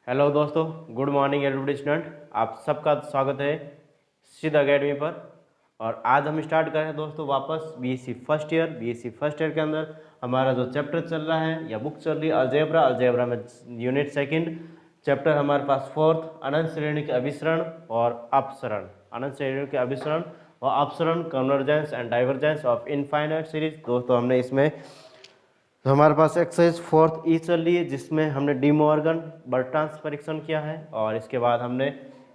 Hello दोस्तों, good morning everybody student. आप सबका स्वागत है सिद्ध अकेडमी पर। और आज हम स्टार्ट कर रहे हैं दोस्तों वापस बीएससी फर्स्ट ईयर के अंदर हमारा जो चैप्टर चल रहा है या बुक चल रही है अलजेब्रा में यूनिट सेकंड चैप्टर हमारे पास फोर्थ अनंत श्रेणी के अभिसरण और अपसरण। अनंत श्रेणी के अभिसरण और अपसरण, convergence and divergence of infinite series. दोस्तों हमने इसमें तो हमारे पास एक्सरसाइज फोर्थ ई चल रही है जिसमें हमने डी मॉर्गन बर्ट्रांस परीक्षण किया है। और इसके बाद हमने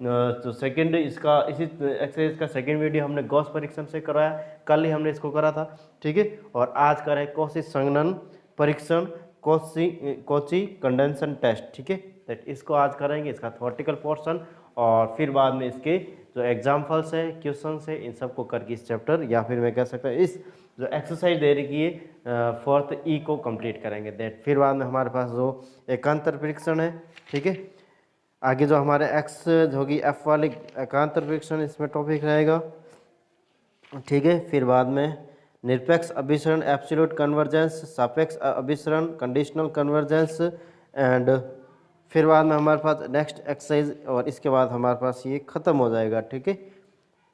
जो सेकंड इसका इसी एक्सरसाइज का सेकंड वीडियो हमने गॉस परीक्षण से कराया, कल ही हमने इसको करा था, ठीक है। और आज करें कोशी संघनन परीक्षण, कोची कंडेंसन टेस्ट, ठीक है। तो इसको आज करेंगे, इसका थ्योरेटिकल पोर्शन, और फिर बाद में इसके जो एग्जाम्पल्स है, क्वेश्चन है, इन सबको करके इस चैप्टर या फिर मैं कह सकता हूँ इस जो एक्सरसाइज दे रखी है फोर्थ ई को कंप्लीट करेंगे। दैट फिर बाद में हमारे पास जो एकांतर परीक्षण है, ठीक है। आगे जो हमारे एक्स होगी एफ वाली एकांतर परीक्षण, इसमें टॉपिक रहेगा, ठीक है। फिर बाद में निरपेक्ष अभिसरण, एब्सोल्यूट कन्वर्जेंस, सापेक्ष अभिसरण, कंडीशनल कन्वर्जेंस, एंड फिर बाद में हमारे पास नेक्स्ट एक्सरसाइज, और इसके बाद हमारे पास ये खत्म हो जाएगा, ठीक है।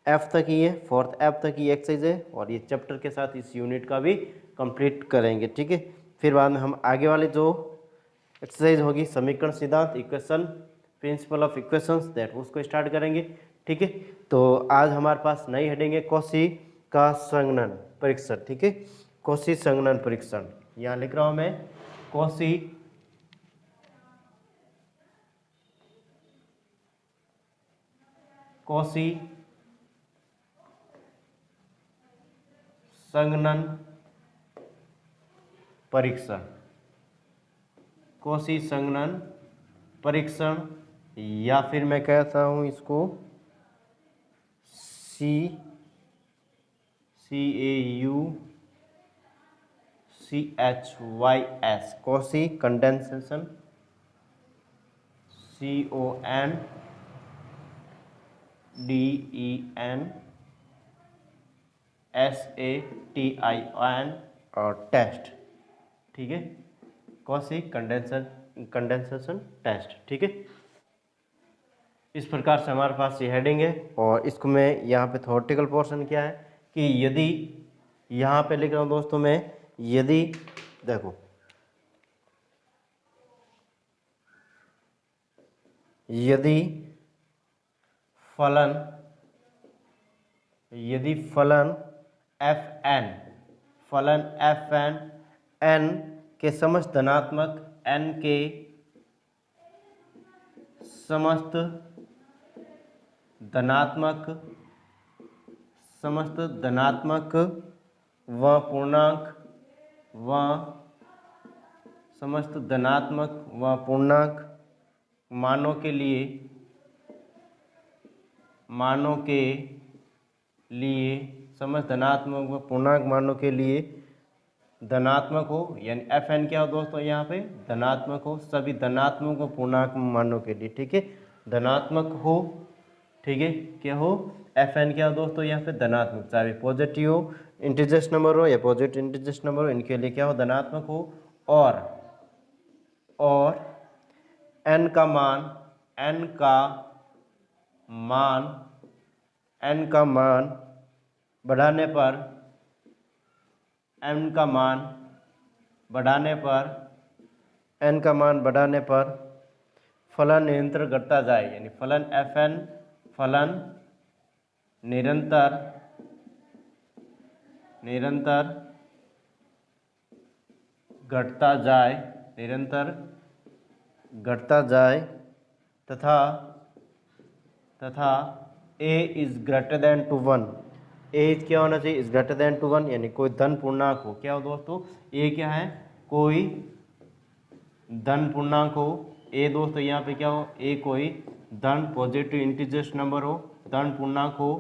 एफ तक ही है, फोर्थ एफ तक ही एक्सरसाइज है, और ये चैप्टर के साथ इस यूनिट का भी कंप्लीट करेंगे, ठीक है। फिर बाद में हम आगे वाली जो एक्सरसाइज होगी समीकरण सिद्धांत, equation, principle of equations, that उसको स्टार्ट करेंगे, ठीक है। तो आज हमारे पास नई हेडिंग है कोशी का संघनन परीक्षण, ठीक है। कोशी संघनन परीक्षण यहाँ लिख रहा हूँ मैं, कोशी संघनन परीक्षण, कोशी संघनन परीक्षण, या फिर मैं कहता हूँ इसको CAUCHYS, कोशी कंडेंसेशन, CONDENSATION और टेस्ट, ठीक है। कोशी कंडेंसेशन टेस्ट, ठीक है। इस प्रकार से हमारे पास ये हेडिंग है, और इसको मैं यहाँ पे थ्योरेटिकल पोर्शन क्या है कि यदि यहाँ पे लिख रहा हूँ दोस्तों मैं, यदि देखो यदि फलन fn n के समस्त धनात्मक, n के समस्त धनात्मक व पूर्णांक समस्त धनात्मक व पूर्णांक मानों के लिए समस्त धनात्मक व पूर्णांक मानों के लिए धनात्मक हो, यानी Fn क्या हो दोस्तों यहाँ पे धनात्मक हो, सभी धनात्मक व पूर्णांक मानों के लिए, ठीक है, धनात्मक हो, ठीक है। क्या हो Fn क्या हो दोस्तों यहाँ पे धनात्मक, चाहे पॉजिटिव हो इंटीजर्स नंबर हो या पॉजिटिव इंटीजर्स नंबर हो, इनके लिए क्या हो धनात्मक हो, और n का मान बढ़ाने पर फलन निरंतर घटता जाए, यानी फलन Fn निरंतर घटता जाए तथा a is greater than to 1, a क्या होना चाहिए इज ग्रेटर देन टू 1, यानी कोई धन पूर्णांक हो। क्या हो दोस्तों a क्या है, कोई धन पूर्णांक हो। a दोस्तों यहाँ पे क्या हो, a कोई धन पॉजिटिव इंटीजर्स नंबर हो, धन पूर्णांक हो,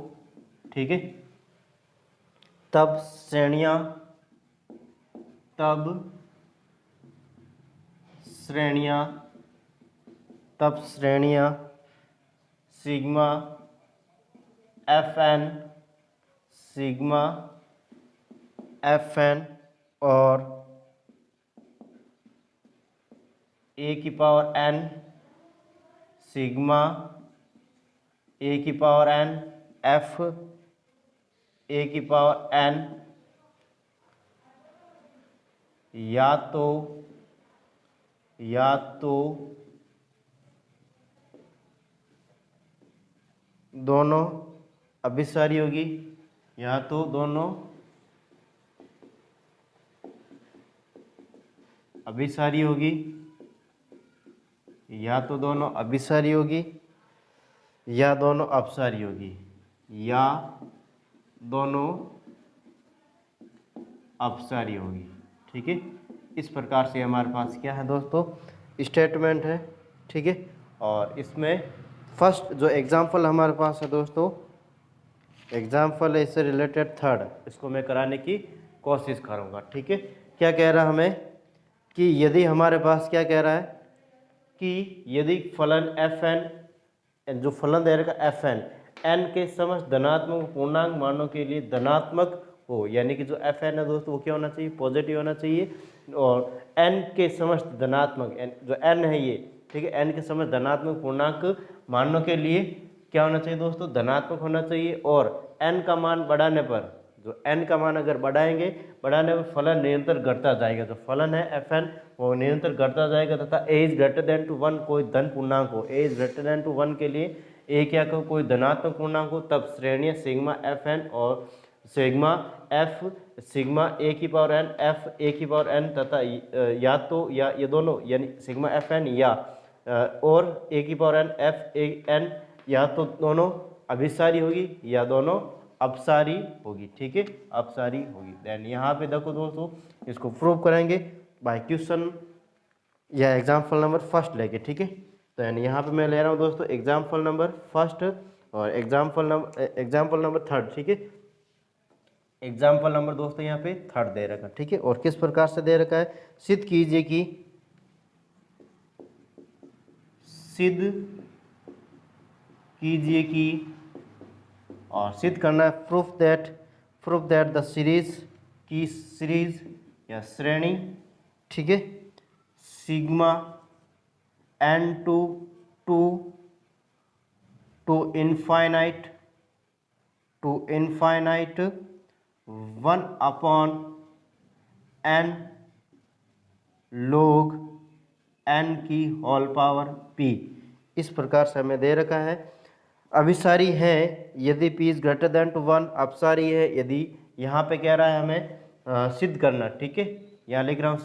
ठीक है। तब श्रेणियाँ सिग्मा Fn और a की पावर n सिग्मा ए की पावर एन एफ ए की पावर एन या तो दोनों अभिसारी होगी, या तो दोनों अभिसारी होगी, या तो दोनों अभिसारी होगी, या दोनों अपसारी होगी, या दोनों अपसारी होगी। ठीक है, इस प्रकार से हमारे पास क्या है दोस्तों, स्टेटमेंट है। ठीक है, और इसमें फर्स्ट जो एग्जाम्पल हमारे पास है दोस्तों, एग्जाम्पल है इससे रिलेटेड थर्ड, इसको मैं कराने की कोशिश करूँगा। ठीक है, क्या कह रहा है हमें कि यदि हमारे पास क्या कह रहा है कि यदि फलन एफ एन, जो फलन दे रखा एफ एन, एन के समस्त धनात्मक पूर्णांक मानों के लिए धनात्मक हो, यानी कि जो एफ एन है दोस्तों वो क्या होना चाहिए, पॉजिटिव होना चाहिए। और एन के समस्त धनात्मक, जो एन है ये, ठीक है, एन के समस्त धनात्मक पूर्णांक मानों के लिए क्या होना चाहिए दोस्तों, धनात्मक होना चाहिए। और एन का मान बढ़ाने पर, जो एन का मान अगर बढ़ाएंगे, बढ़ाने पर फलन निरंतर घटता जाएगा। जो फलन है एफ एन वो निरंतर घटता जाएगा, तथा ए इज ग्रेटर देन टू 1 कोई धन पूर्णांक हो, ए इज ग्रेटर देन टू 1 के लिए ए क्या को कोई धनात्मक पूर्णांक हो, तब श्रेणी सिग्मा एफ एन और सिग्मा एफ सिग्मा ए की पावर एन एफ ए की पावर एन, तथा या तो या ये दोनों यानी सिग्मा एफ एन या और ए की power n f a n, या तो दोनों अभिसारी होगी या दोनों अपसारी होगी। ठीक है, अपसारी होगी। देन यहाँ पे देखो दोस्तों, इसको प्रूव करेंगे बाय क्वेश्चन या एग्जाम्पल नंबर फर्स्ट लेके। ठीक है, तो यानी यहाँ पे मैं ले रहा हूँ दोस्तों एग्जाम्पल नंबर फर्स्ट और एग्जाम्पल नंबर थर्ड। ठीक है, एग्जाम्पल नंबर दोस्तों यहाँ पे थर्ड दे रखा। ठीक है, और किस प्रकार से दे रखा है, सिद्ध कीजिए कि और सिद्ध करना है प्रूफ दैट द सीरीज या श्रेणी, ठीक है, sigma n to infinite 1 upon n log n की होल पावर p, इस प्रकार से हमें दे रखा है। अभिसारी है यदि p is greater than to 1, अपसारी है यदि, यहाँ पे कह रहा है हमें सिद्ध करना। ठीक है, यहाँ लिख रहा हूँ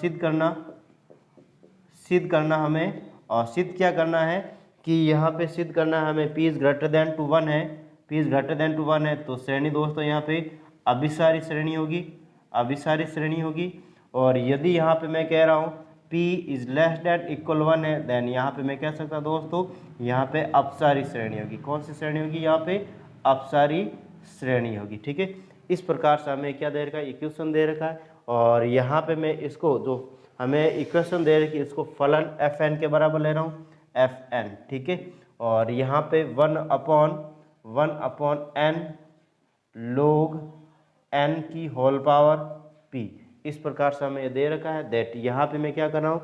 सिद्ध करना हमें, और सिद्ध क्या करना है कि यहाँ पे सिद्ध करना है हमें p is greater than to 1 है, p is greater than to 1 है, तो श्रेणी दोस्तों यहाँ पे अभिसारी श्रेणी होगी। और यदि यहाँ पे मैं कह रहा हूँ p is less than equal 1 है, देन यहाँ पे मैं कह सकता हूँ दोस्तों यहाँ पे अपसारी श्रेणी होगी। कौन सी श्रेणी होगी, यहाँ पे अपसारी श्रेणी होगी। ठीक है, इस प्रकार से हमें क्या दे रखा है, इक्वेशन दे रखा है। और यहाँ पे मैं इसको जो हमें इक्वेशन दे रखी है इसको फलन एफ एन के बराबर ले रहा हूँ, एफ एन। ठीक है, और यहाँ पे 1 अपॉन एन log n की होल पावर p, इस प्रकार से हमें ये दे रखा है। दैट यहाँ पे मैं क्या कर रहा हूँ,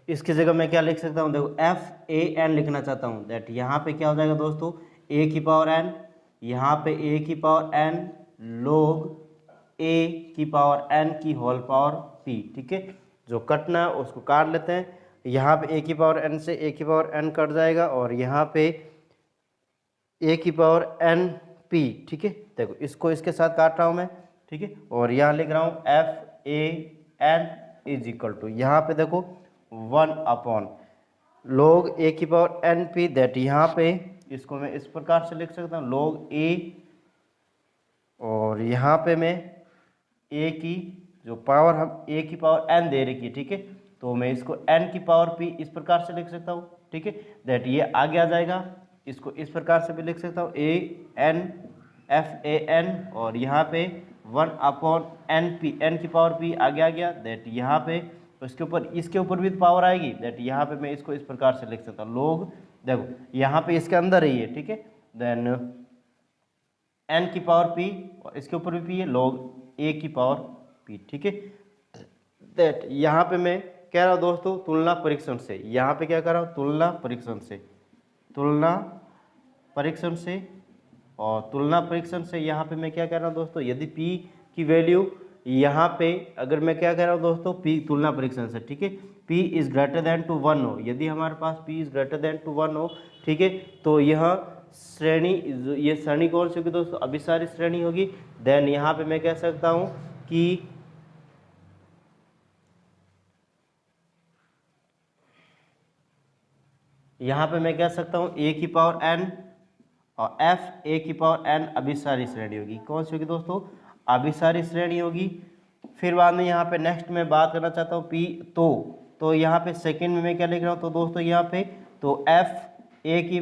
इसकी जगह मैं क्या लिख सकता हूँ, देखो एफ ए एन लिखना चाहता हूँ। दैट यहाँ पे क्या हो जाएगा दोस्तों, a की पावर n, यहाँ पे a की पावर n log a की पावर n की होल पावर p। ठीक है, जो कटना है उसको काट लेते हैं। यहाँ पे a की पावर n से a की पावर n कट जाएगा, और यहाँ पे a की पावर n p। ठीक है, देखो इसको इसके साथ काट रहा हूँ मैं। ठीक है, और यहाँ लिख रहा हूँ f a n is equal to, यहाँ पे देखो 1 अपॉन log a की पावर एन पी, दैट यहाँ पे इसको मैं इस प्रकार से लिख सकता हूँ log a, और यहाँ पे मैं a की जो पावर हम a की पावर n दे रखी है, ठीक है, तो मैं इसको n की पावर p इस प्रकार से लिख सकता हूँ। ठीक है, दैट ये आगे आ जाएगा, इसको इस प्रकार से भी लिख सकता हूँ a n f a n, और यहाँ पे 1 अपॉन n p, n की पावर p आगे आ गया। दैट यहाँ पे इसके ऊपर भी पावर आएगी। दैट यहाँ पे मैं इसको इस प्रकार से लिख सकता हूँ log, देखो यहाँ पे इसके अंदर ही है। ठीक है, देन n की पावर p, और इसके ऊपर भी p है log a की पावर p। ठीक है, दैट यहाँ पे मैं कह रहा हूँ दोस्तों तुलना परीक्षण से, यहाँ पे क्या कर रहा हूँ, तुलना परीक्षण से। तुलना परीक्षण से, और तुलना परीक्षण से यहाँ पे मैं क्या कह रहा हूँ दोस्तों, यदि P की वैल्यू यहाँ पे अगर मैं क्या कह रहा हूँ दोस्तों, P तुलना परीक्षण से, ठीक है, P is greater than to 1 हो, यदि हमारे पास P is greater than to 1 हो, ठीक है, तो यह श्रेणी, ये श्रेणी कौन सी होगी दोस्तों, अभिसारी श्रेणी होगी। देन यहाँ पे मैं कह सकता हूँ कि यहाँ पे मैं कह सकता हूँ a की पावर n और f a की पावर n अभिसारी श्रेणी होगी। कौन सी होगी दोस्तों, अभिसारी श्रेणी होगी। फिर बाद में यहाँ पे नेक्स्ट मैं बात करना चाहता हूँ p, तो यहाँ पे सेकंड में मैं क्या लिख रहा हूँ, तो दोस्तों यहाँ पे तो f a की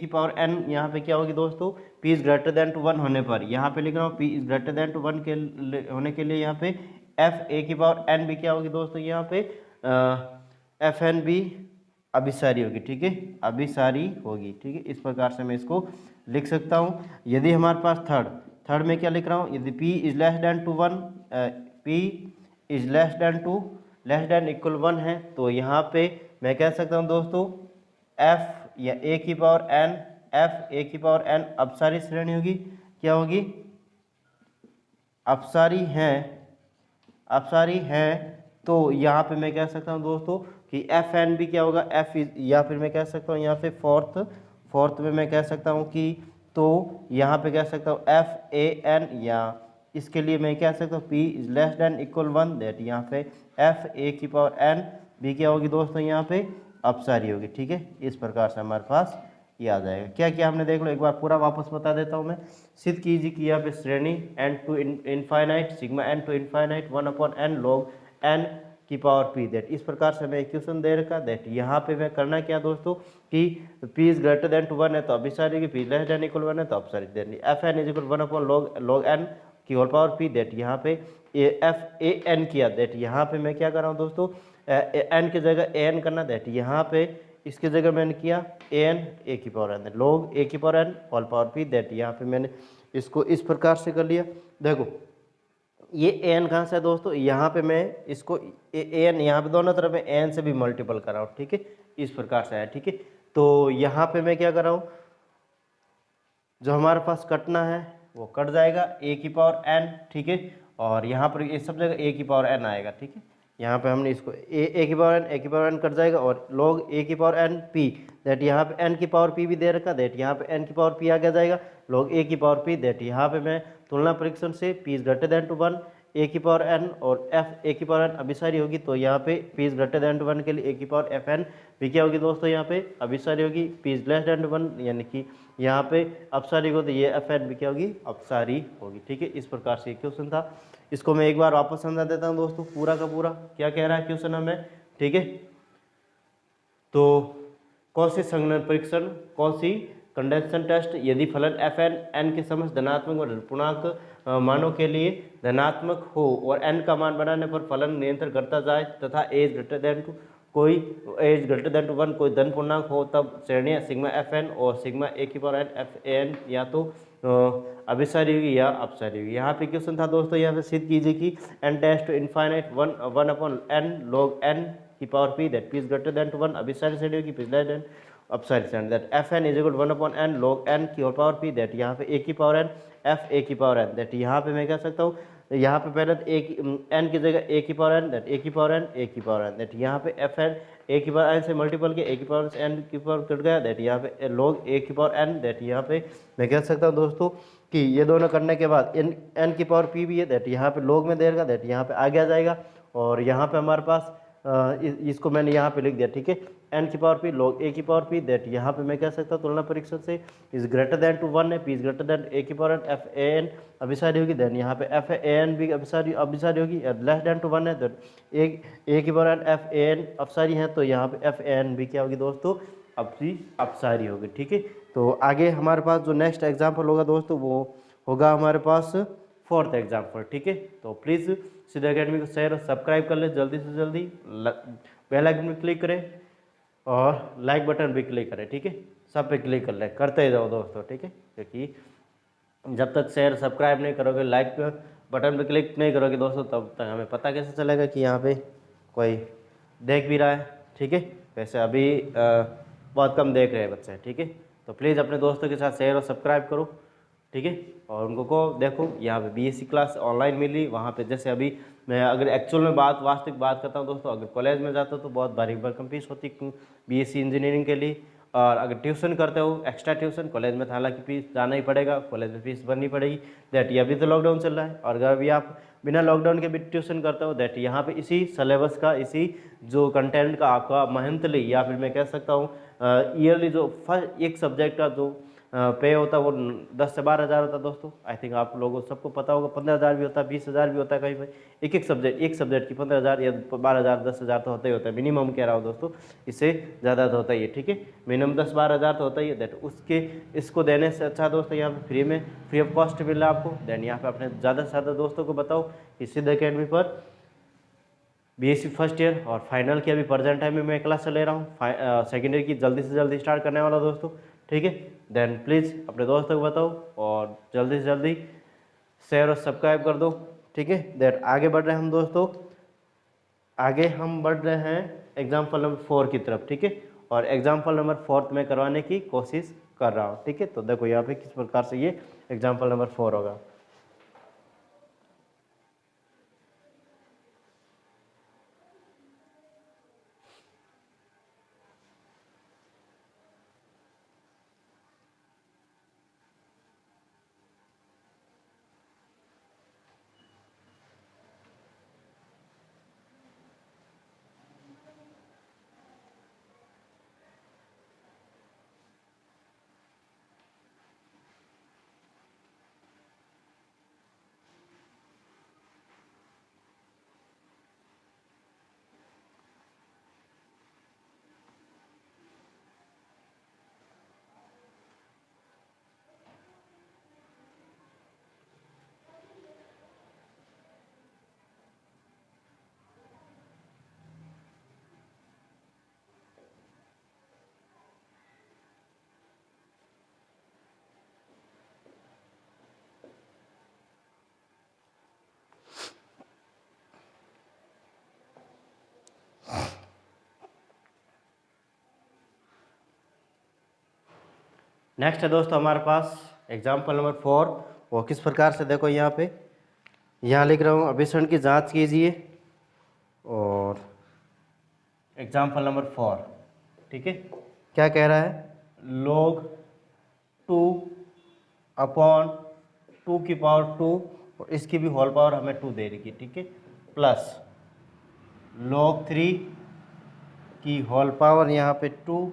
पावर n यहाँ पे क्या होगी दोस्तों, p is greater than to 1 होने पर, यहाँ पे लिख रहा हूँ p is greater than to 1 के होने के लिए यहाँ पे f a की पावर n भी क्या होगी दोस्तों, यहाँ पे f n भी अभिसारी होगी, ठीक है, अभिसारी होगी, ठीक है। इस प्रकार से मैं इसको लिख सकता हूँ। यदि हमारे पास थर्ड में क्या लिख रहा हूँ, यदि p is less than to 1, p is less than equal 1 है, तो यहाँ पे मैं कह सकता हूँ दोस्तों f या a की पावर n, f a की पावर n अपसारी श्रेणी होगी। क्या होगी, अपसारी है, तो यहाँ पे मैं कह सकता हूँ दोस्तों कि एफ एन भी क्या होगा, एफ इज, या फिर मैं कह सकता हूँ यहाँ पे फोर्थ में मैं कह सकता हूँ कि, तो यहाँ पे कह सकता हूँ एफ ए एन, या इसके लिए मैं कह सकता हूँ p is less than equal 1, दैट यहाँ पे एफ ए की पावर n भी क्या होगी दोस्तों, यहाँ पे अपसारी होगी, ठीक है। इस प्रकार से हमारे पास ये आ जाएगा। क्या क्या हमने देख लो, एक बार पूरा वापस बता देता हूँ मैं। सिद्ध कीजिए कि यहाँ पे श्रेणी n to infinite sigma n to infinite 1/n log n की पावर p, दैट इस प्रकार से मैं इक्वेशन दे रखा, दैट यहाँ पे मैं करना क्या दोस्तों कि p is greater than to 1 है तो अभिसारी होगी, p लेस देन इक्वल 1 है तो अपसारी, that f n is equal 1/log n की होल पावर p, दैट यहाँ पे एफ ए एन किया, दैट यहाँ पे मैं क्या कर रहा हूँ दोस्तों, एन की जगह ए एन करना, दैट यहाँ पे इसकी जगह मैंने किया ए एन ए की पावर एन, log ए की power n whole power p, that यहाँ पे मैंने इसको इस प्रकार से कर लिया। देखो ये ए एन कहाँ से है दोस्तों, यहाँ पे मैं इसको ए एन यहाँ पे दोनों तरफ में ए एन से भी मल्टीपल कर रहा हूँ, ठीक है, इस प्रकार से है, ठीक है। तो यहाँ पे मैं क्या कर रहा हूँ, जो हमारे पास कटना है वो कट जाएगा, ए की पावर एन, ठीक है, और यहाँ पर ये सब जगह ए की पावर एन आएगा, ठीक है। यहाँ पे हमने इसको ए की पावर एन कट जाएगा, और log ए की पावर एन पी, दैट यहाँ पे एन की पावर पी भी दे रखा, दैट यहाँ पे एन की पावर पी आगे जाएगा, log ए की पावर पी, दैट यहाँ पे मैं तुलना परीक्षण से p is greater than to 1 a की पावर एन और एफ ए की पावर एन अभिसारी होगी, तो यहाँ पे p is greater than to 1 के लिए ए की पावर एफ एन भी क्या होगी दोस्तों, यहाँ पे अभिसारी होगी, p is less than to 1 यानी कि यहाँ पे अपसारी होगी, तो ये एफ एन भी क्या होगी, अपसारी होगी, ठीक है। इस प्रकार से क्वेश्चन था, इसको मैं एक बार वापस समझा देता हूँ दोस्तों, पूरा का पूरा क्या कह रहा है क्वेश्चन हमें, ठीक है। तो कौन सी संगणन परीक्षण, कौन सी कंडेंसेशन टेस्ट, यदि फलन एफ एन एन के समस्त धनात्मक और पूर्णांक मानों के लिए धनात्मक हो और एन का मान बढ़ाने पर फलन नियंत्रण करता जाए तथा is greater then to one कोई धन पूर्णांक हो, तब श्रेणियाँ सिग्मा एफ एन और सिग्मा ए की power n f a n या तो अभिसारी होगी या अपसारी होगी। यहाँ पे क्वेश्चन था दोस्तों, यहाँ पे सिद्ध कीजिए कि n tends to infinite 1/n log n की power p, that p is greater than to 1 अभिसारी श्रेणी होगी, p इज लेस देन अपसारी श्रेणी, that f n is equal 1/n log n की होल पावर p, दैट यहाँ पे a की पावर n f a की पावर n, दैट यहाँ पे मैं कह सकता हूँ, यहाँ पे पहले n की जगह a की पावर n, दैट a की पावर n a की पावर n, दैट यहाँ पे एफ एन a की पावर n से मल्टीपल के a की पावर n की पावर कट गया, दैट यहाँ पे log a की पावर n, दैट यहाँ पे मैं कह सकता हूँ दोस्तों कि ये दोनों करने के बाद n की पावर p भी है, दैट यहाँ पे log में देगा, दैट यहाँ पे आगे आ जाएगा, और यहाँ पे हमारे पास इसको मैंने यहाँ पे लिख दिया, ठीक है, n की पावर p log a की पावर p, दैट यहाँ पे मैं कह सकता हूँ तुलना परीक्षण से इज ग्रेटर देन टू 1 है, p is greater than a की power n f a n अभिसारी होगी, देन यहाँ पे एफ ए एन भी अभिसारी होगी, लेस देन टू 1 है, दैट a की power n f a n अपसारी है, तो यहाँ पे एफ ए एन भी क्या होगी दोस्तों, अपसारी होगी, ठीक है। तो आगे हमारे पास जो नेक्स्ट एग्जाम्पल होगा दोस्तों वो होगा हमारे पास फोर्थ एग्जाम्पल, ठीक है। तो प्लीज़ सीधा अकेडमी को शेयर और सब्सक्राइब कर ले जल्दी से जल्दी, बेल आइकन में क्लिक करें और लाइक बटन भी क्लिक करें, ठीक है, सब पे क्लिक कर ले, करते ही जाओ दोस्तों, ठीक है, क्योंकि जब तक शेयर सब्सक्राइब नहीं करोगे, लाइक बटन पे क्लिक नहीं करोगे दोस्तों, तब तक हमें पता कैसे चलेगा कि यहाँ पे कोई देख भी रहा है, ठीक है। वैसे अभी बहुत कम देख रहे हैं बच्चे, ठीक है। तो प्लीज़ अपने दोस्तों के साथ शेयर और सब्सक्राइब करो, ठीक है। और उनको को देखो यहाँ पे बीएससी क्लास ऑनलाइन मिली, वहाँ पे जैसे अभी मैं अगर एक्चुअल में वास्तविक बात करता हूँ दोस्तों, अगर कॉलेज में जाता हूँ तो बहुत भारी भरकम फीस होती बीएससी इंजीनियरिंग के लिए। और अगर ट्यूशन करते हो एक्स्ट्रा ट्यूशन कॉलेज में, हालांकि फीस जाना ही पड़ेगा, कॉलेज में फीस भरनी पड़ेगी दैट। ये अभी तो लॉकडाउन चल रहा है, और अगर अभी आप बिना लॉकडाउन के भी ट्यूशन करते हो दैट यहाँ पे इसी सिलेबस का, इसी जो कंटेंट का आपका मंथली या फिर मैं कह सकता हूँ ईयरली जो फर्स्ट एक सब्जेक्ट का जो पे होता है वो 10 से 12 हज़ार होता है दोस्तों। आई थिंक आप लोगों सबको पता होगा, 15 हज़ार भी होता है, 20 हज़ार भी होता है कहीं पर। एक सब्जेक्ट की 15 हज़ार या 12 हज़ार 10 हज़ार तो होता ही होता है, मिनिमम कह रहा हूँ दोस्तों, इससे ज़्यादा तो होता ही है, ठीक है। मिनिमम 10-12 हज़ार तो होता ही है दैट। उसके इसको देने से अच्छा दोस्तों यहाँ पे फ्री ऑफ कॉस्ट मिल रहा है आपको। देन यहाँ पे अपने ज़्यादा से ज़्यादा दोस्तों को बताओ कि सिद्ध अकेडमी पर बीएससी फर्स्ट ईयर और फाइनल की अभी प्रेजेंट टाइम में मैं क्लास ले रहा हूँ। सेकेंडरी की जल्दी से जल्दी स्टार्ट करने वाला दोस्तों, ठीक है। देन प्लीज़ अपने दोस्तों को बताओ और जल्दी से जल्दी शेयर और सब्सक्राइब कर दो, ठीक है। देन आगे बढ़ रहे हैं हम दोस्तों, आगे हम बढ़ रहे हैं एग्जाम्पल नंबर 4 की तरफ, ठीक है। और एग्जाम्पल नंबर 4 में करवाने की कोशिश कर रहा हूँ, ठीक है। तो देखो यहाँ पे किस प्रकार से ये एग्जाम्पल नंबर 4 होगा। नेक्स्ट है दोस्तों हमारे पास एग्जाम्पल नंबर 4। वो किस प्रकार से, देखो यहाँ पे यहाँ लिख रहा हूँ, अभिसरण की जांच कीजिए। और एग्जाम्पल नंबर 4, ठीक है, क्या कह रहा है, log 2 अपॉन 2 की पावर 2 और इसकी भी होल पावर हमें 2 दे रही है, ठीक है, प्लस log 3 की होल पावर यहाँ पे 2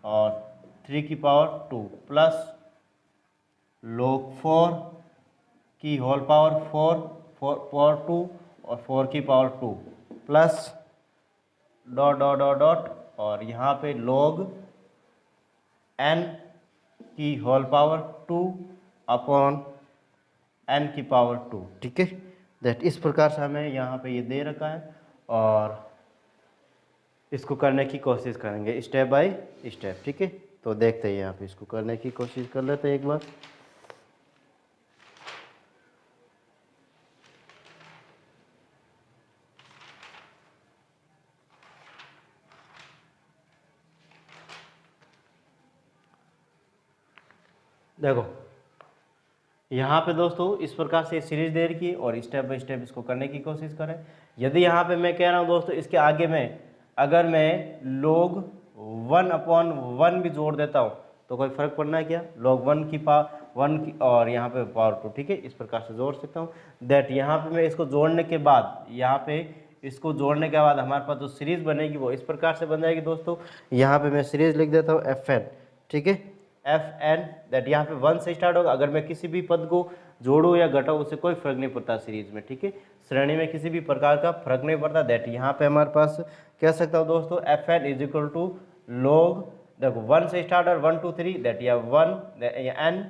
और 3 की पावर 2 प्लस log 4 की होल पावर 4 पावर 2 और 4 की power 2 plus dot dot dot dot और यहाँ पे log n की होल पावर 2 अपॉन n की पावर 2, ठीक है। दैट इस प्रकार से हमें यहाँ पे ये दे रखा है और इसको करने की कोशिश करेंगे स्टेप बाय स्टेप, ठीक है। तो देखते हैं यहाँ पे इसको करने की कोशिश कर लेते हैं एक बार। देखो यहाँ पे दोस्तों इस प्रकार से सीरीज दे रखी है और स्टेप बाय स्टेप इसको करने की कोशिश करें। यदि यहाँ पे मैं कह रहा हूँ दोस्तों इसके आगे में अगर मैं log 1 अपॉन 1 भी जोड़ देता हूँ तो कोई फर्क पड़ना है क्या, log 1 की पावर 1 की और यहाँ पे पावर 2, ठीक है, इस प्रकार से जोड़ सकता हूँ। दैट यहाँ पे मैं इसको जोड़ने के बाद हमारे पास जो सीरीज बनेगी वो इस प्रकार से बन जाएगी दोस्तों। यहाँ पे मैं सीरीज लिख देता हूँ FN, ठीक है, FN। दैट यहाँ पे 1 से स्टार्ट होगा। अगर मैं किसी भी पद को जोड़ूँ या घटाऊँ उससे कोई फर्क नहीं पड़ता सीरीज में, ठीक है, श्रेणी में किसी भी प्रकार का फर्क नहीं पड़ता। दैट यहाँ पे हमारे पास कह सकता हूँ दोस्तों FN is equal to log, देखो 1 से स्टार्ट और 1 2 3 दैट या 1 या n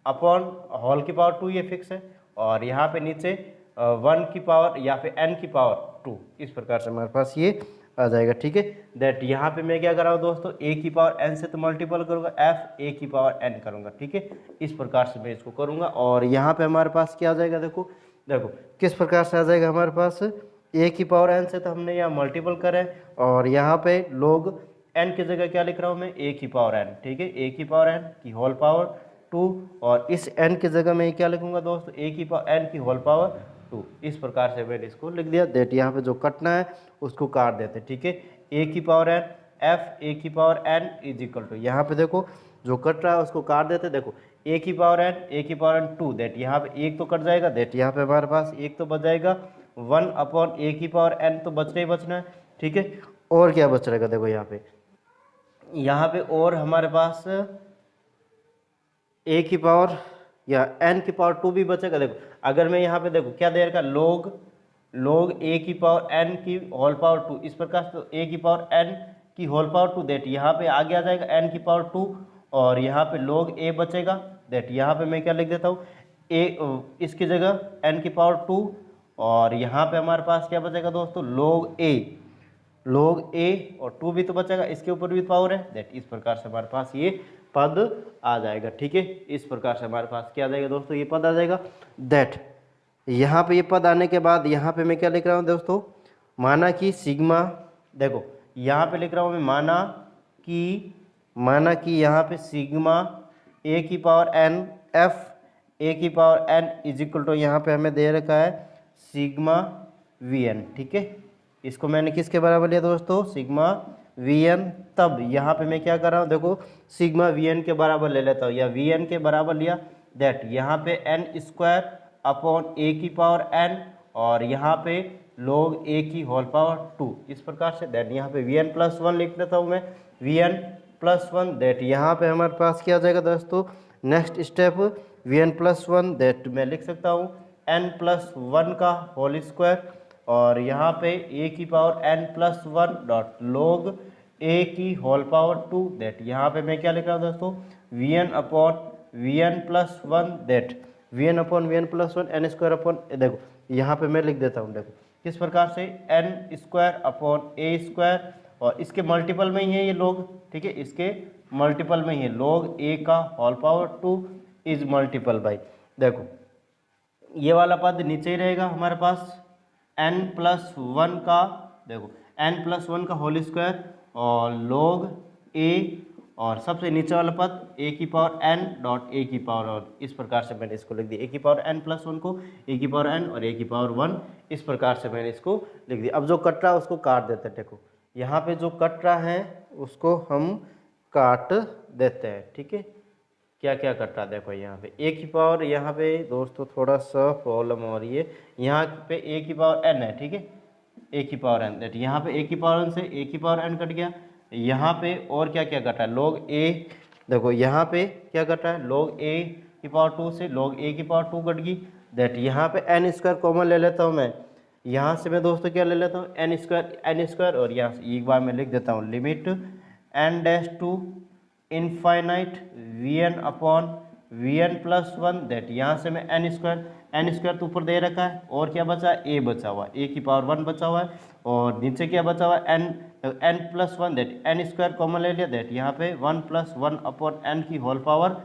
अपॉन होल की पावर 2 ये फिक्स है और यहाँ पे नीचे 1 की पावर या फिर n की पावर 2, इस प्रकार से हमारे पास ये आ जाएगा, ठीक है। दैट यहाँ पे मैं क्या कर रहा हूँ दोस्तों, a की पावर n से तो मल्टीपल करूँगा, f a की पावर n करूँगा, ठीक है, इस प्रकार से मैं इसको करूँगा। और यहाँ पे हमारे पास क्या आ जाएगा, देखो किस प्रकार से आ जाएगा हमारे पास, a की पावर n से तो हमने यहाँ मल्टीपल करें और यहाँ पे log n की जगह क्या लिख रहा हूँ मैं, a की पावर n, ठीक है, a की पावर n की होल पावर 2, और इस n की जगह मैं क्या लिखूंगा दोस्तों, a की पावर n की होल पावर 2। इस प्रकार से मैंने इसको लिख दिया। दैट यहाँ पे जो कटना है उसको काट देते, ठीक है। a की पावर n f a की power n is equal to, यहाँ पे देखो जो कट रहा है उसको काट देते, देखो a की पावर n 2, दैट यहाँ पे एक तो कट जाएगा, दैट यहाँ पे हमारे पास एक तो बच जाएगा 1 अपॉन a की पावर n, तो बचना ही बचना है, ठीक है। और क्या बच रहेगा, देखो यहाँ पे और हमारे पास a की पावर या n की पावर 2 भी बचेगा। देखो अगर मैं यहाँ पे देखो क्या दे रखा, log a की पावर n की होल पावर 2, इस प्रकार से तो a की पावर n की होल पावर 2, दैट यहाँ पे आगे आ जाएगा n की पावर 2, और यहाँ पे log a बचेगा, दैट यहाँ पे मैं क्या लिख देता हूँ, a इसकी जगह n की पावर 2, और यहाँ पे हमारे पास क्या बचेगा दोस्तों, log a और 2 भी तो बचेगा, इसके ऊपर भी पावर है, दैट इस प्रकार से हमारे पास ये पद आ जाएगा, ठीक है। इस प्रकार से हमारे पास क्या आ जाएगा दोस्तों, ये पद आ जाएगा। दैट यहाँ पे ये पद आने के बाद यहाँ पे मैं क्या लिख रहा हूँ दोस्तों, माना कि सिग्मा, देखो यहाँ पे लिख रहा हूँ मैं माना कि यहाँ पे सिग्मा a की पावर n f a की power n is equal to, यहाँ पे हमें दे रखा है सिग्मा vn, ठीक है। इसको मैंने किसके बराबर लिया दोस्तों, सिग्मा vn। तब यहाँ पे मैं क्या कर रहा हूँ, देखो सिग्मा vn के बराबर ले लेता हूँ, या vn के बराबर लिया, दैट यहाँ पे n स्क्वायर अपॉन a की पावर n, और यहाँ पे log a की होल पावर 2, इस प्रकार से, दैट यहाँ पे vn प्लस 1 लिख देता हूँ मैं, vn प्लस 1, दैट यहाँ पे हमारे पास क्या आ जाएगा दोस्तों, next step vn plus 1, that मैं लिख सकता हूँ n प्लस 1 का होल स्क्वायर, और यहाँ पे a की power n plus 1 dot log a की होल पावर 2, दैट यहाँ पे मैं क्या लिख रहा हूँ दोस्तों, vn upon vn plus 1, that vn upon vn plus 1 n square upon, देखो यहाँ पे मैं लिख देता हूँ, देखो किस प्रकार से, n square upon a square, और इसके मल्टीपल में ही है ये लोग, ठीक है, इसके मल्टीपल में ही है, log a का whole power 2 is multiple by, देखो ये वाला पद नीचे ही रहेगा हमारे पास n प्लस 1 का, देखो n प्लस 1 का होल स्क्वायर और log a, और सबसे नीचे वाला पद a की पावर n डॉट a की पावर, और इस प्रकार से मैंने इसको लिख दिया, a की पावर n प्लस 1 को a की पावर n और a की पावर 1, इस प्रकार से मैंने इसको लिख दिया। अब जो कट रहा है उसको काट देते हैं, देखो यहाँ पे जो कट रहा है उसको हम काट देते हैं, ठीक है। क्या क्या कट रहा है, देखो यहाँ पे a की पावर, यहाँ पे दोस्तों थोड़ा सा प्रॉब्लम हो रही है, यहाँ पे a की पावर n है, ठीक है, a की पावर n, दैट यहाँ पे a की पावर n से a की पावर n कट गया। यहाँ पे और क्या क्या कटा है, log a, देखो यहाँ पे क्या कटा है, log a की पावर 2 से log a की पावर 2 कट गई, दैट यहाँ पे n स्क्वायर कॉमन ले लेता हूँ मैं, यहाँ से मैं दोस्तों क्या ले लेता हूँ, n स्क्वायर, और यहाँ से एक बार मैं लिख देता हूँ limit n dash to infinite vn upon vn plus 1, दैट यहाँ से मैं n स्क्वायर तो ऊपर दे रखा है, और क्या बचा है, a बचा हुआ है, a की पावर 1 बचा हुआ है, और नीचे क्या बचा हुआ है, n plus 1, that n square common ले लिया, दैट यहाँ पे 1 प्लस 1 अपॉन n की होल पावर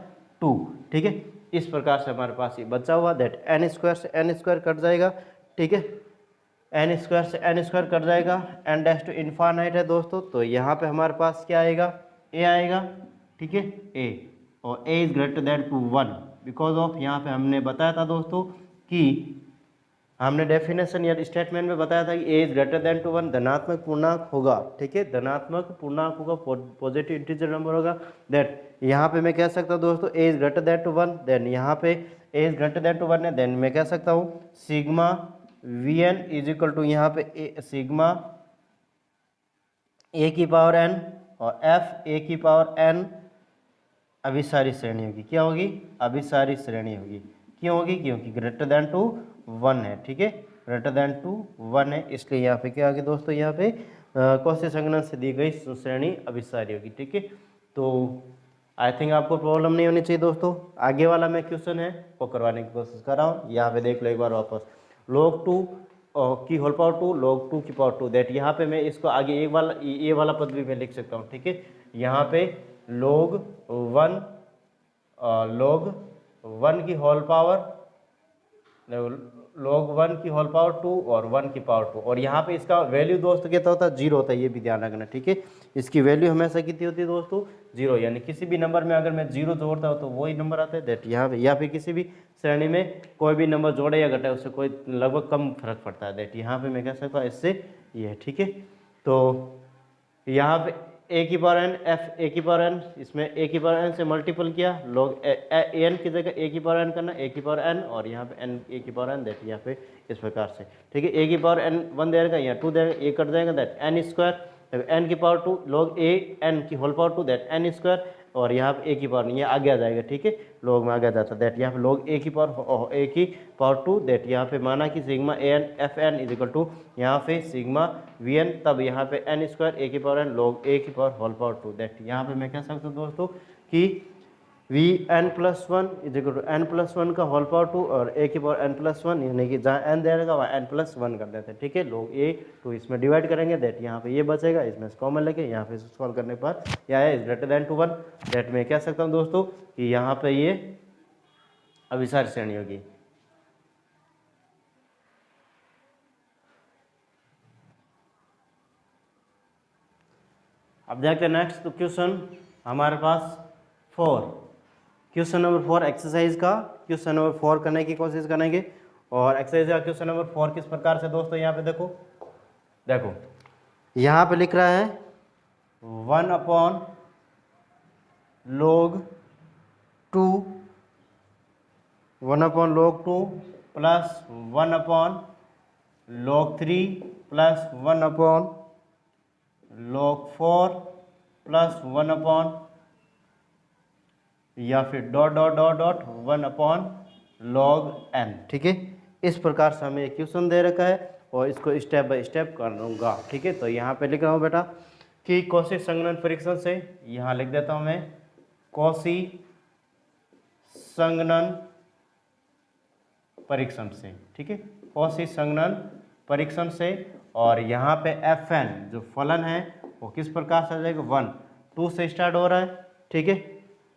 2, ठीक है। इस प्रकार से हमारे पास ये बचा हुआ, दैट n स्क्वायर से n स्क्वायर कट जाएगा, ठीक है, n स्क्वायर से n स्क्वायर कट जाएगा, n डैश टू इनफाइनाइट है दोस्तों, तो यहाँ पे हमारे पास क्या आएगा, a आएगा, ठीक है, a, और a is greater than to 1, because of यहाँ पे हमने बताया था दोस्तों कि हमने डेफिनेशन या स्टेटमेंट में बताया था कि a is greater than to 1 धनात्मक पूर्णांक होगा, ठीक है, धनात्मक पूर्णांक होगा, पॉजिटिव इंटीजर नंबर होगा, दैट यहाँ पे मैं कह सकता हूँ दोस्तों a is greater than to 1, then यहाँ पे a is greater than to 1 है, देन मैं कह सकता हूँ sigma vn is equal to यहाँ पे सिग्मा a की पावर n और f a की पावर n अभिसारी श्रेणी होगी, क्या होगी, अभिसारी श्रेणी होगी, क्यों होगी, क्योंकि ग्रेटर देन टू 1 है, ठीक है, ग्रेटर देन टू 1 है, इसलिए यहाँ पे क्या होगी दोस्तों, यहाँ पे कौशल संगणन से दी गई श्रेणी अभिसारी होगी, ठीक है। तो आई थिंक आपको प्रॉब्लम नहीं होनी चाहिए दोस्तों। आगे वाला मैं क्वेश्चन है वो करवाने की कोशिश कर रहा हूँ, यहाँ पे देख लो एक बार वापस, log 2 की होल पावर 2 log 2 की पावर 2, दैट यहाँ पे मैं इसको आगे ये वाला पद भी मैं लिख सकता हूँ, ठीक है, यहाँ पे log 1 की होल पावर log 1 की होल पावर 2 और 1 की पावर 2, और यहाँ पे इसका वैल्यू दोस्तों कितना होता है, 0 होता है, ये भी ध्यान रखना, ठीक है। इसकी वैल्यू हमेशा कितनी होती है दोस्तों, 0, यानी किसी भी नंबर में अगर मैं 0 जोड़ता हूँ तो वही नंबर आता है दैट यहाँ पे, या फिर किसी भी श्रेणी में कोई भी नंबर जोड़े या घटाए उससे कोई लगभग कम फर्क पड़ता है दैट यहाँ पे मैं कह सकता हूँ इससे ये, ठीक है। तो यहाँ पे ए की पावर एन, एफ ए की पावर एन, इसमें ए की पावर एन से मल्टीपल किया, लॉग एन की जगह ए की पावर एन करना, ए की पावर एन, और यहाँ पे एन ए की पावर एन दैट यहाँ पे इस प्रकार से, ठीक है। ए की पावर एन 1 देगा, यहाँ 2 देगा, ए कट जाएगा दैट एन स्क्वायर, एन की पावर 2 लॉग ए एन की whole power 2 that n square, और यहाँ पे ए की पावर ये आगे आ जाएगा, ठीक है, लॉग में आगे आ जाता है दैट यहाँ पे लॉग ए की पावर 2 दैट यहाँ पे माना कि sigma a n f n is equal to यहाँ पे सिग्मा वी एन, तब यहाँ पे एन स्क्वायर ए की पावर एन लॉग ए की पावर होल पावर 2 दैट यहाँ पे मैं कह सकता हूँ दोस्तों कि v n plus 1 is equal to n plus 1 का होल पावर 2 और ए की पावर एन प्लस 1, यानी कि जहाँ एन देगा वहाँ एन प्लस 1 कर देते हैं, ठीक है। लोग ए टू इसमें डिवाइड करेंगे दैट यहाँ पे ये बचेगा, इसमें से कॉमन लेके यहाँ पे सॉल्व करने पर यह है is greater than to 1 that मैं कह सकता हूँ दोस्तों कि यहाँ पे ये अभिसार श्रेणी होगी। अब देखते हैं नेक्स्ट, तो क्वेश्चन हमारे पास 4, क्वेश्चन नंबर 4 एक्सरसाइज का क्वेश्चन नंबर 4 करने की कोशिश करेंगे। और एक्सरसाइज का क्वेश्चन नंबर 4 किस प्रकार से दोस्तों, यहाँ पे देखो यहाँ पे लिख रहा है 1 upon log 2 plus 1 upon log 3 plus 1 upon log 4 plus 1 upon या फिर dot dot dot dot 1 upon log n, ठीक है। इस प्रकार से हमें क्वेश्चन दे रखा है और इसको स्टेप बाय स्टेप कर लूँगा, ठीक है। तो यहाँ पे लिख रहा हूँ बेटा कि कॉशी संगणन परीक्षण से, यहाँ लिख देता हूँ मैं कॉशी संगणन परीक्षण से, ठीक है, कॉशी संगणन परीक्षण से। और यहाँ पे fn जो फलन है वो किस प्रकार से आ जाएगा, 1 2 से स्टार्ट हो रहा है, ठीक है,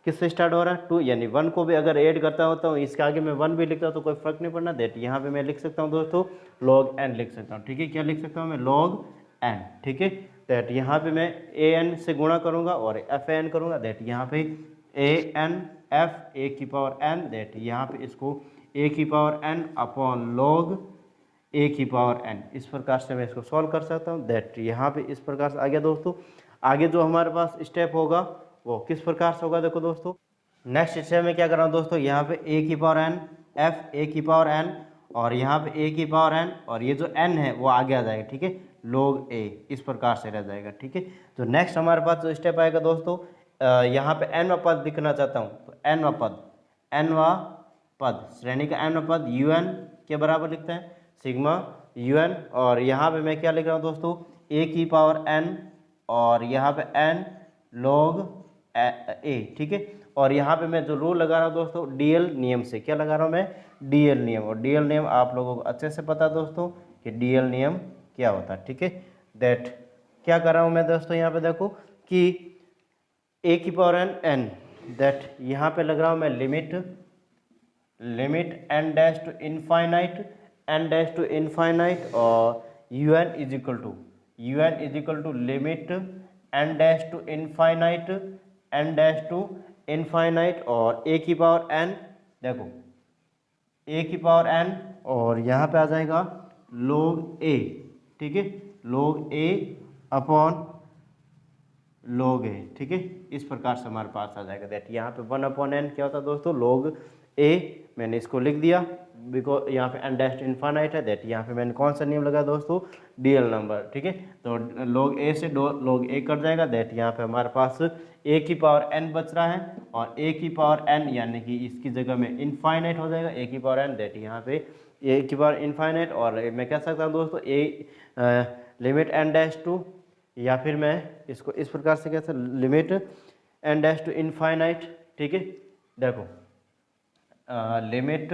किससे स्टार्ट हो रहा है 2, यानी 1 को भी अगर ऐड करता होता हूँ इसके आगे मैं 1 भी लिखता हूँ तो कोई फर्क नहीं पड़ना दैट यहाँ पे मैं लिख सकता हूँ दोस्तों log n लिख सकता हूँ, ठीक है। क्या लिख सकता हूँ मैं, log n, ठीक है। दैट यहाँ पे मैं an से गुणा करूँगा और fn करूँगा दैट यहाँ पे an f a की पावर n दैट यहाँ पे इसको a की power n upon log a की पावर n, इस प्रकार से मैं इसको सॉल्व कर सकता हूँ दैट यहाँ पे इस प्रकार से आ गया दोस्तों। आगे जो हमारे पास स्टेप होगा वो किस प्रकार से होगा, देखो दोस्तों नेक्स्ट स्टेप में क्या कर रहा हूँ दोस्तों, यहाँ पे a की पावर n f a की पावर n और यहाँ पे a की पावर n और ये जो n है वो आगे आ जाएगा, ठीक है, log a, इस प्रकार से रह जाएगा, ठीक है। तो नेक्स्ट हमारे पास जो स्टेप आएगा दोस्तों, यहाँ पे n वा पद दिखना चाहता हूँ तो n वा पद श्रेणी का n वा पद un के बराबर लिखते हैं सिग्मा un, और यहाँ पे मैं क्या लिख रहा हूँ दोस्तों, a की पावर n और यहाँ पे n log a, ठीक है। और यहाँ पे मैं जो रूल लगा रहा हूँ दोस्तों डीएल नियम से, क्या लगा रहा हूँ मैं, डीएल नियम, और डीएल नियम आप लोगों को अच्छे से पता है दोस्तों कि डीएल नियम क्या होता है, ठीक है। दैट क्या कर रहा हूँ मैं दोस्तों, यहाँ पे देखो कि a की पावर n दैट यहाँ पे लग रहा हूँ मैं limit n dash to infinite और un is equal to limit n dash to infinite और a की पावर n, देखो a की पावर n और यहाँ पे आ जाएगा log a, ठीक है, log a upon log a, ठीक है, इस प्रकार से हमारे पास आ जाएगा दैट यहाँ पे 1 अपॉन n क्या होता है दोस्तों, log a, मैंने इसको लिख दिया बिकॉज यहाँ पे n डैश इनफाइनाइट है दैट यहाँ पे मैंने कौन सा नियम लगाया दोस्तों, डीएल नंबर, ठीक है। तो log a से log a कट जाएगा दैट यहाँ पे हमारे पास a की पावर n बच रहा है और a की पावर n यानी कि इसकी जगह में इनफाइनाइट हो जाएगा a की पावर n दैट यहाँ पे a की पावर इनफाइनाइट, और मैं कह सकता हूँ दोस्तों a limit n dash to, या फिर मैं इसको इस प्रकार से कहता हूँ limit n dash to infinite, ठीक है। देखो limit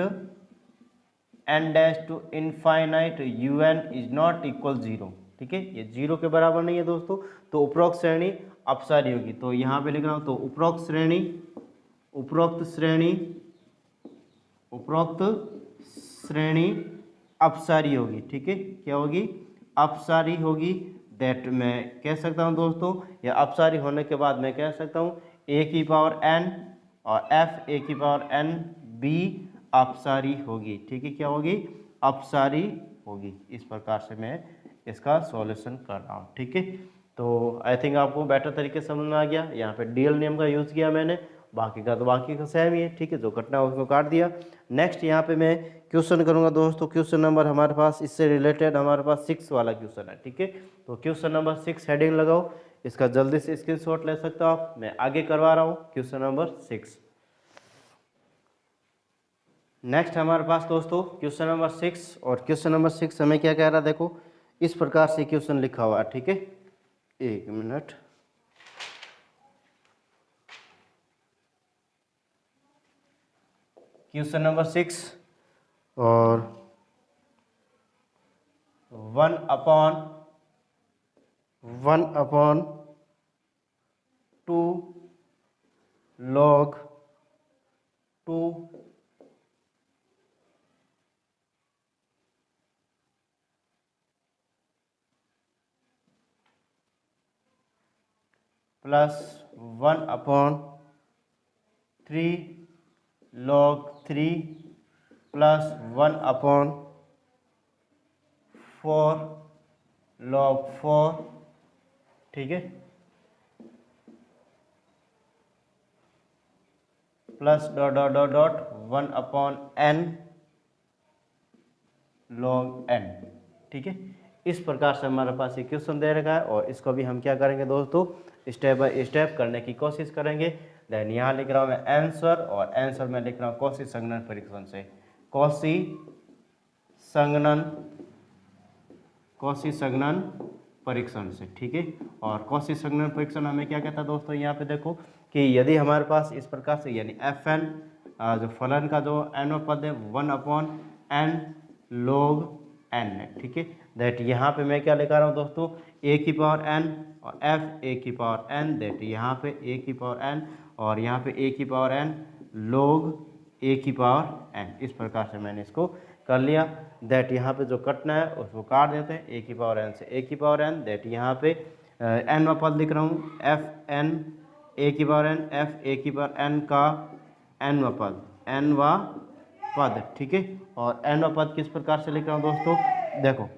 n dash to infinite un is not equal 0, ठीक है, ये 0 के बराबर नहीं है दोस्तों, तो उपरोक्त श्रेणी अपसारी होगी। तो यहाँ पे लिख रहा हूँ तो उपरोक्त श्रेणी अपसारी होगी। ठीक है, क्या होगी? अपसारी होगी। दैट मैं कह सकता हूँ दोस्तों, या अपसारी होने के बाद मैं कह सकता हूँ ए की पावर n और f ए की पावर n b अपसारी होगी। ठीक है, क्या होगी? अपसारी होगी। इस प्रकार से मैं इसका सॉल्यूशन कर रहा हूँ। ठीक है, तो आई थिंक आपको बेटर तरीके से समझ में आ गया। यहाँ पे डीएल नियम का यूज़ किया मैंने, बाकी का तो बाकी का सेम ही है। ठीक है, जो कटना है उसको काट दिया। नेक्स्ट यहाँ पे मैं क्वेश्चन करूँगा दोस्तों। क्वेश्चन नंबर हमारे पास इससे रिलेटेड हमारे पास 6 वाला क्वेश्चन है। ठीक है, तो क्वेश्चन नंबर 6 हेडिंग लगाओ, इसका जल्दी से स्क्रीनशॉट ले सकते हो आप। मैं आगे करवा रहा हूँ क्वेश्चन नंबर 6। नेक्स्ट हमारे पास दोस्तों क्वेश्चन नंबर 6, और क्वेश्चन नंबर 6 हमें क्या कह रहा है? देखो इस प्रकार से क्वेश्चन लिखा हुआ है। ठीक है, एक मिनट। क्वेश्चन नंबर 6 और 1/2 log 2 plus 1/3 log 3 plus 1/4 log 4। ठीक है, plus dot dot dot dot 1/n log n। ठीक है, इस प्रकार से हमारे पास ये क्वेश्चन दे रखा है, और इसको भी हम क्या करेंगे दोस्तों? स्टेप बाय स्टेप करने की कोशिश करेंगे। देन यहाँ लिख रहा हूँ मैं आंसर, और आंसर में लिख रहा हूँ कॉशी संगणन परीक्षण से। कॉशी संगणन परीक्षण से। ठीक है, और कॉशी संगणन परीक्षण हमें क्या कहता है दोस्तों? यहाँ पे देखो कि यदि हमारे पास इस प्रकार से, यानी fn जो फलन का जो n पद है 1/n log n है। ठीक है, दैट यहाँ पे मैं क्या लेकर रहा हूँ दोस्तों? a की पावर n और f a की पावर n, दैट यहाँ पे a की पावर n और यहाँ पे a की पावर n log a की पावर n। इस प्रकार से मैंने इसको कर लिया। दैट यहाँ पे जो कटना है उसको काट देते हैं, a की पावर n से a की पावर n। दैट यहाँ पे n वा पद लिख रहा हूँ f n a की पावर n, f a की पावर n का n वा पद। ठीक है, और n वा पद किस प्रकार से लिख रहा हूँ दोस्तों? देखो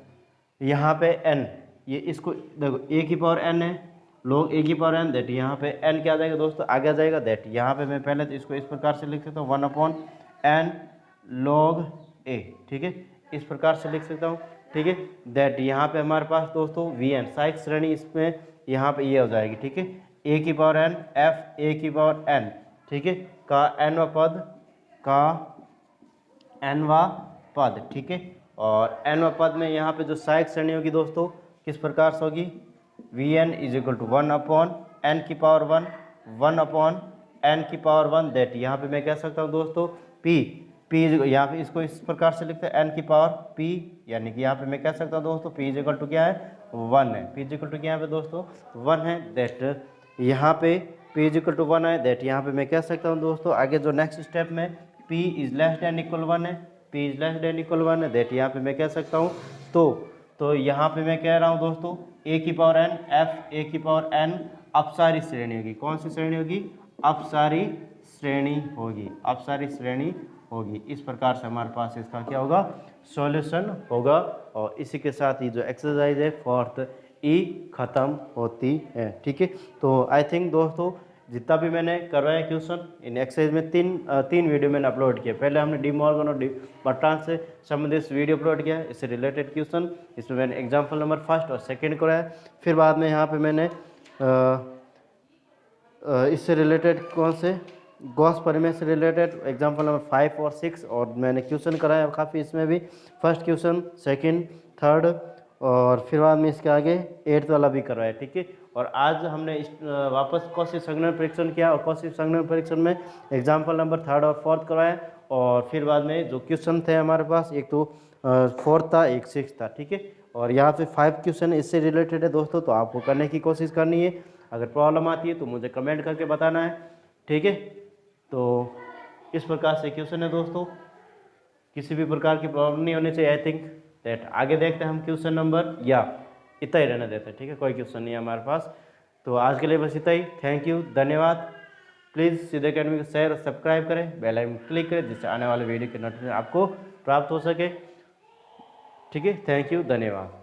यहाँ पे n, ये इसको देखो a की पावर n है, log a की पावर n, दैट यहाँ पे n क्या आ जाएगा दोस्तों? आगे आ जाएगा। दैट यहाँ पे मैं पहले तो इसको इस प्रकार से लिख सकता हूँ 1/n log a। ठीक है, इस प्रकार से लिख सकता हूँ। ठीक है, दैट यहाँ पे हमारे पास दोस्तों vn सहायक श्रेणी, इसमें यहाँ पे ये हो जाएगी। ठीक है, a की पावर n f a की पावर n। ठीक है, का n वा पद। ठीक है, और n वा पद में यहाँ पे जो सहायक श्रेणी होगी दोस्तों किस प्रकार से होगी? vn is equal to 1/n की पावर 1/n की पावर 1। दैट यहाँ पे मैं कह सकता हूँ दोस्तों p यहाँ पे इसको इस प्रकार से लिखते हैं n की पावर p, यानी कि यहाँ पे मैं कह सकता हूँ दोस्तों p इज इक्वल टू क्या है? 1 है। p इज इक्वल टू क्या है दोस्तों? 1 है। दैट यहाँ पे p इज इक्वल टू 1 है। दैट यहाँ पे मैं कह सकता हूँ दोस्तों आगे जो नेक्स्ट स्टेप में p is less than equal 1 है, p is less than equal 1 है। दैट यहाँ पे मैं कह सकता हूँ तो यहाँ पे मैं कह रहा हूँ दोस्तों a की पावर n f a की पावर n अपसारी श्रेणी होगी। कौन सी श्रेणी होगी? अपसारी श्रेणी होगी। इस प्रकार से हमारे पास इसका क्या होगा? सॉल्यूशन होगा। और इसी के साथ ही जो एक्सरसाइज है 4th ई खत्म होती है। ठीक है, तो आई थिंक दोस्तों जितना भी मैंने करवाया क्वेश्चन इन एक्सरसाइज में तीन वीडियो मैंने अपलोड किया। पहले हमने डी मॉर्गन और डी बर्ट्रांड से संबंधित वीडियो अपलोड किया, इससे रिलेटेड क्वेश्चन। इसमें मैंने एग्जाम्पल नंबर 1 और 2 कराया। फिर बाद में यहाँ पे मैंने इससे रिलेटेड कौन से गॉस परिमेय से रिलेटेड एग्जाम्पल नंबर 5 और 6 और मैंने क्वेश्चन कराया काफ़ी। इसमें भी फर्स्ट क्वेश्चन, सेकंड, थर्ड और फिर बाद में इसके आगे 8th वाला भी करवाया। ठीक है, और आज हमने वापस कौशी संगणन परीक्षण किया और कौशी संगणन परीक्षण में एग्जाम्पल नंबर 3rd और 4th करवाया। और फिर बाद में जो क्वेश्चन थे हमारे पास, एक तो 4th था, एक 6th था। ठीक है, और यहाँ पे 5 क्वेश्चन इससे रिलेटेड है दोस्तों, तो आपको करने की कोशिश करनी है। अगर प्रॉब्लम आती है तो मुझे कमेंट करके बताना है। ठीक है, तो इस प्रकार से क्वेश्चन है दोस्तों। किसी भी प्रकार की प्रॉब्लम नहीं होनी चाहिए। आई थिंक दैट आगे देखते हैं हम क्वेश्चन नंबर, या इतना ही रहने देते हैं, ठीक है, कोई क्वेश्चन नहीं है हमारे पास। तो आज के लिए बस इतना ही। थैंक यू, धन्यवाद। प्लीज़ सीधा अकेडमी को शेयर और सब्सक्राइब करें, बेल आइकन क्लिक करें, जिससे आने वाले वीडियो के नोटिफिकेशन आपको प्राप्त हो सके। ठीक है, थैंक यू, धन्यवाद।